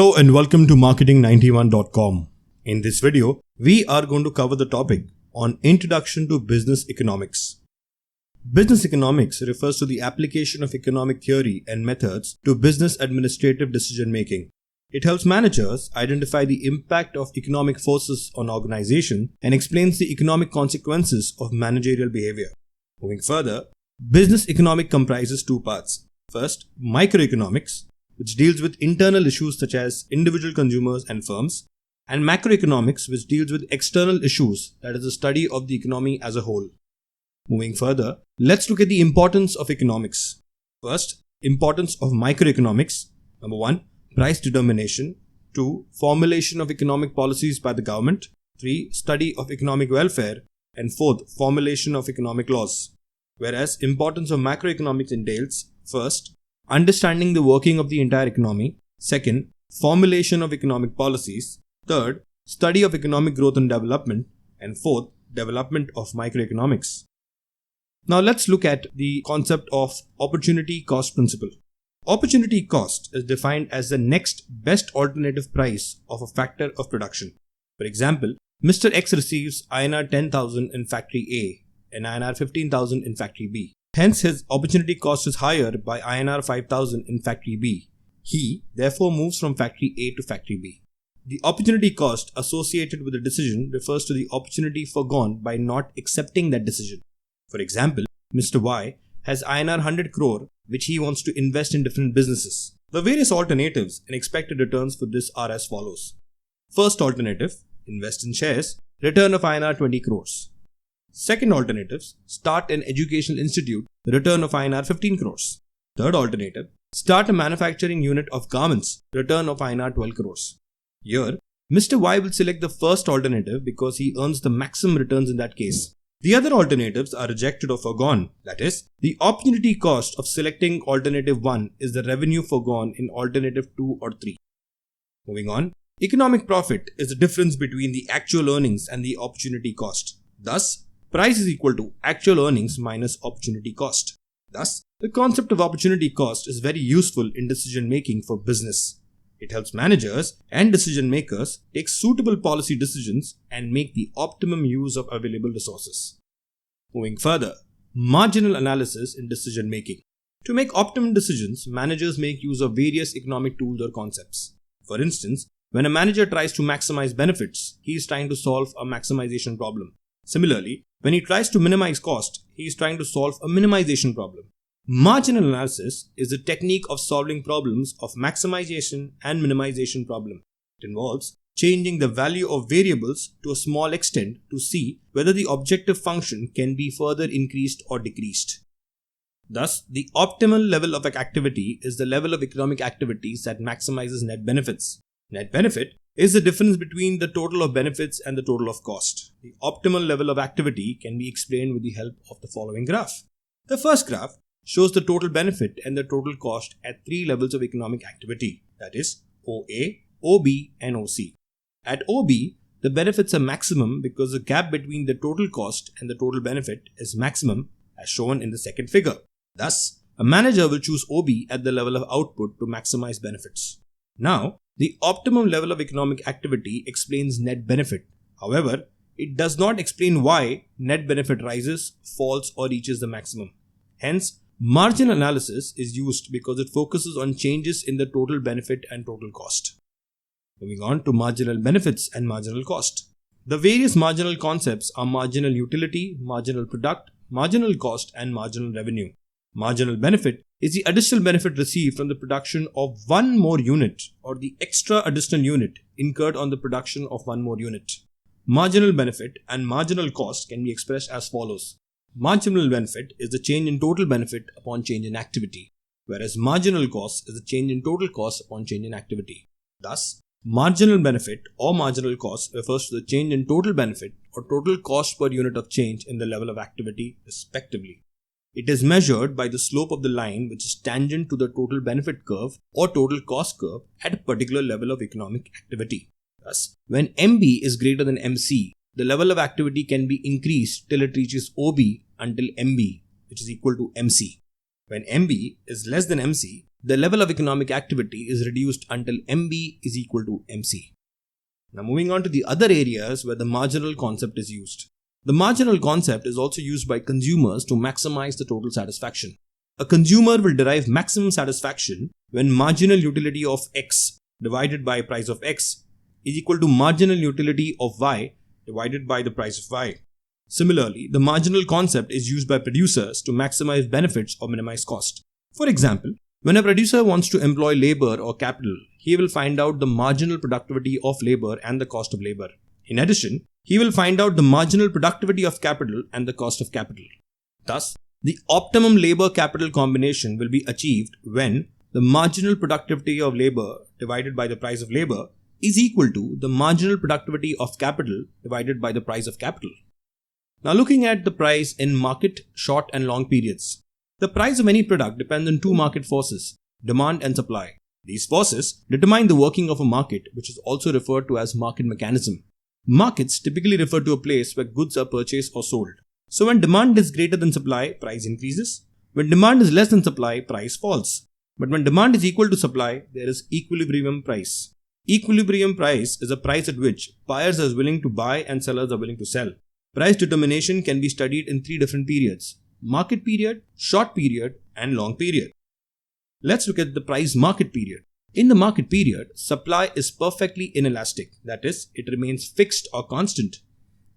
Hello and welcome to marketing91.com. In this video, we are going to cover the topic on Introduction to Business Economics. Business economics refers to the application of economic theory and methods to business administrative decision making. It helps managers identify the impact of economic forces on organization and explains the economic consequences of managerial behavior. Moving further, business economics comprises two parts. First, microeconomics, which deals with internal issues such as individual consumers and firms, and macroeconomics, which deals with external issues, that is the study of the economy as a whole. Moving further, let's look at the importance of economics. First, importance of microeconomics. Number 1, price determination. 2, formulation of economic policies by the government. 3, study of economic welfare. And 4th, formulation of economic laws. Whereas importance of macroeconomics entails, first, understanding the working of the entire economy. Second, formulation of economic policies. Third, study of economic growth and development. And fourth, development of microeconomics. Now let's look at the concept of opportunity cost principle. Opportunity cost is defined as the next best alternative price of a factor of production. For example, Mr. X receives INR 10,000 in factory A and INR 15,000 in factory B. Hence, his opportunity cost is higher by INR 5,000 in factory B. He, therefore, moves from factory A to factory B. The opportunity cost associated with the decision refers to the opportunity forgone by not accepting that decision. For example, Mr. Y has INR 100 crore which he wants to invest in different businesses. The various alternatives and expected returns for this are as follows. First alternative, invest in shares, return of INR 20 crores. Second alternatives, start an educational institute, return of INR 15 crores. Third alternative, start a manufacturing unit of garments, return of INR 12 crores. Here, Mr. Y will select the first alternative because he earns the maximum returns in that case. The other alternatives are rejected or forgone. That is, the opportunity cost of selecting alternative 1 is the revenue forgone in alternative 2 or 3. Moving on, economic profit is the difference between the actual earnings and the opportunity cost. Thus, price is equal to actual earnings minus opportunity cost. Thus, the concept of opportunity cost is very useful in decision making for business. It helps managers and decision makers take suitable policy decisions and make the optimum use of available resources. Moving further, marginal analysis in decision making. To make optimum decisions, managers make use of various economic tools or concepts. For instance, when a manager tries to maximize benefits, he is trying to solve a maximization problem. Similarly, when he tries to minimize cost, he is trying to solve a minimization problem. Marginal analysis is the technique of solving problems of maximization and minimization problem. It involves changing the value of variables to a small extent to see whether the objective function can be further increased or decreased. Thus, the optimal level of activity is the level of economic activities that maximizes net benefits. Net benefit is the difference between the total of benefits and the total of cost. The optimal level of activity can be explained with the help of the following graph. The first graph shows the total benefit and the total cost at 3 levels of economic activity, that is OA, OB and OC. At OB, the benefits are maximum because the gap between the total cost and the total benefit is maximum as shown in the second figure. Thus, a manager will choose OB at the level of output to maximize benefits. Now, the optimum level of economic activity explains net benefit. However, it does not explain why net benefit rises, falls or reaches the maximum. Hence, marginal analysis is used because it focuses on changes in the total benefit and total cost. Moving on to marginal benefits and marginal cost. The various marginal concepts are marginal utility, marginal product, marginal cost and marginal revenue. Marginal benefit is the additional benefit received from the production of one more unit or the extra additional unit incurred on the production of one more unit. Marginal benefit and marginal cost can be expressed as follows. Marginal benefit is the change in total benefit upon change in activity, whereas marginal cost is the change in total cost upon change in activity. Thus, marginal benefit or marginal cost refers to the change in total benefit or total cost per unit of change in the level of activity, respectively. It is measured by the slope of the line which is tangent to the total benefit curve or total cost curve at a particular level of economic activity. Thus, when MB is greater than MC, the level of activity can be increased till it reaches OB until MB, which is equal to MC. When MB is less than MC, the level of economic activity is reduced until MB is equal to MC. Now moving on to the other areas where the marginal concept is used. The marginal concept is also used by consumers to maximize the total satisfaction. A consumer will derive maximum satisfaction when marginal utility of X divided by price of X is equal to marginal utility of Y divided by the price of Y. Similarly, the marginal concept is used by producers to maximize benefits or minimize cost. For example, when a producer wants to employ labor or capital, he will find out the marginal productivity of labor and the cost of labor. In addition, he will find out the marginal productivity of capital and the cost of capital. Thus, the optimum labor-capital combination will be achieved when the marginal productivity of labor divided by the price of labor is equal to the marginal productivity of capital divided by the price of capital. Now looking at the price in market, short and long periods. The price of any product depends on two market forces, demand and supply. These forces determine the working of a market, which is also referred to as market mechanism. Markets typically refer to a place where goods are purchased or sold. So when demand is greater than supply, price increases. When demand is less than supply, price falls. But when demand is equal to supply, there is equilibrium price. Equilibrium price is a price at which buyers are willing to buy and sellers are willing to sell. Price determination can be studied in three different periods: market period, short period, and long period. Let's look at the price market period. In the market period, supply is perfectly inelastic, that is, it remains fixed or constant.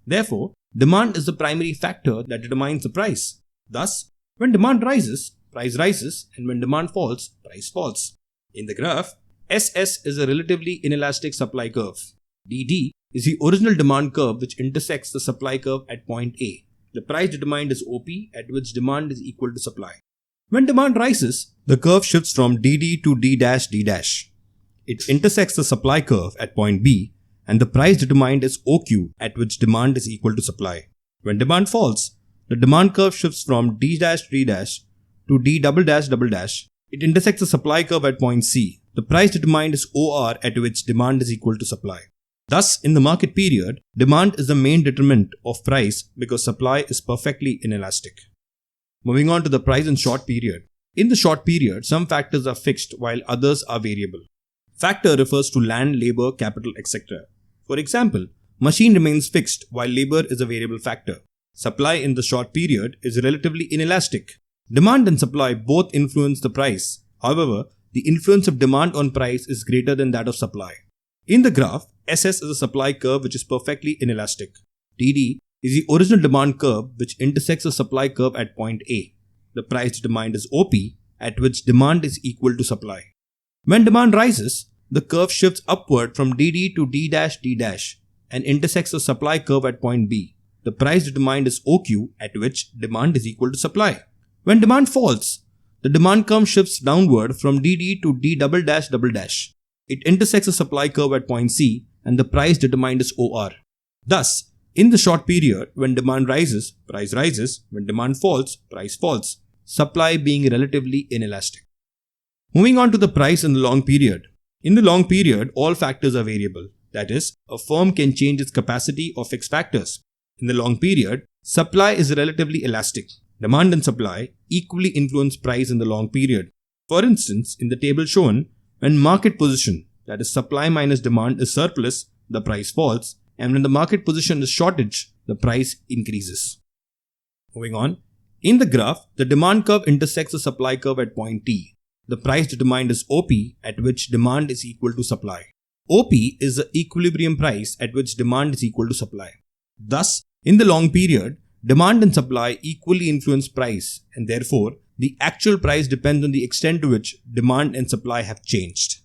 Therefore, demand is the primary factor that determines the price. Thus, when demand rises, price rises, and when demand falls, price falls. In the graph, SS is a relatively inelastic supply curve. DD is the original demand curve which intersects the supply curve at point A. The price determined is OP, at which demand is equal to supply. When demand rises, the curve shifts from DD to D'. It intersects the supply curve at point B, and the price determined is OQ, at which demand is equal to supply. When demand falls, the demand curve shifts from D', to D'. It intersects the supply curve at point C. The price determined is OR, at which demand is equal to supply. Thus, in the market period, demand is the main determinant of price because supply is perfectly inelastic. Moving on to the price in short period. In the short period, some factors are fixed while others are variable. Factor refers to land, labor, capital, etc. For example, machine remains fixed while labor is a variable factor. Supply in the short period is relatively inelastic. Demand and supply both influence the price. However, the influence of demand on price is greater than that of supply. In the graph, SS is a supply curve which is perfectly inelastic. DD is the original demand curve which intersects the supply curve at point A. The price determined is OP, at which demand is equal to supply. When demand rises, the curve shifts upward from DD to D', and intersects the supply curve at point B. The price determined is OQ, at which demand is equal to supply. When demand falls, the demand curve shifts downward from DD to D'. It intersects the supply curve at point C, and the price determined is OR. Thus, in the short period, when demand rises, price rises. When demand falls, price falls. Supply being relatively inelastic. Moving on to the price in the long period. In the long period, all factors are variable. That is, a firm can change its capacity or fix factors. In the long period, supply is relatively elastic. Demand and supply equally influence price in the long period. For instance, in the table shown, when market position, that is supply minus demand, is surplus, the price falls, and when the market position is shortage, the price increases. Moving on, in the graph, the demand curve intersects the supply curve at point T. The price determined is OP, at which demand is equal to supply. OP is the equilibrium price at which demand is equal to supply. Thus, in the long period, demand and supply equally influence price, and therefore, the actual price depends on the extent to which demand and supply have changed.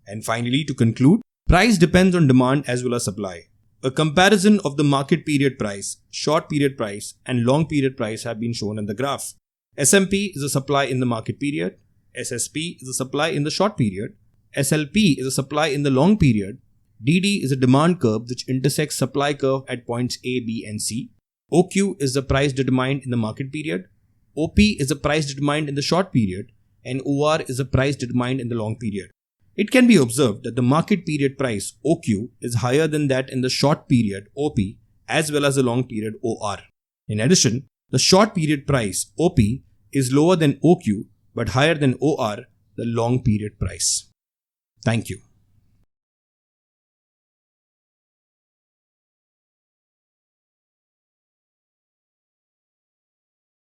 And finally, to conclude, price depends on demand as well as supply. A comparison of the market period price, short period price, and long period price have been shown in the graph. SMP is a supply in the market period, SSP is a supply in the short period, SLP is a supply in the long period, DD is a demand curve which intersects supply curve at points A, B, and C, OQ is the price determined in the market period, OP is the price determined in the short period, and OR is the price determined in the long period. It can be observed that the market period price OQ is higher than that in the short period OP as well as the long period OR. In addition, the short period price OP is lower than OQ but higher than OR, the long period price. Thank you.